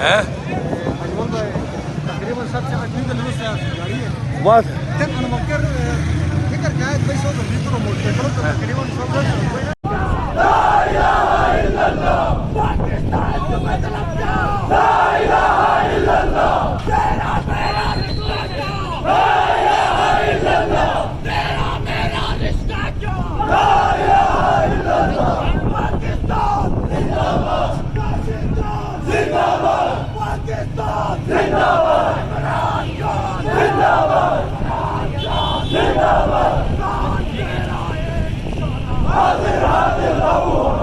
है तकरीबन 7 से 8 दिन से गाड़ी है बस तक अनमकर फिकर जाए पैसों तो भीतर मोड़ पेट्रोल तो तकरीबन 100 रुपए ला इलाहा इल्लल्लाह पाकिस्तान को मतलब क्या ला इलाहा इल्लल्लाह तेरा मेरा रिश्ता क्या ला इलाहा इल्लल्लाह तेरा मेरा रिश्ता क्या ला इलाहा इल्लल्लाह पाकिस्तान जिंदाबाद जिंदाबाद पाकिस्तान जिंदाबाद इमरान खान जिंदाबाद जिंदाबाद हाजिर हाजिर बाबू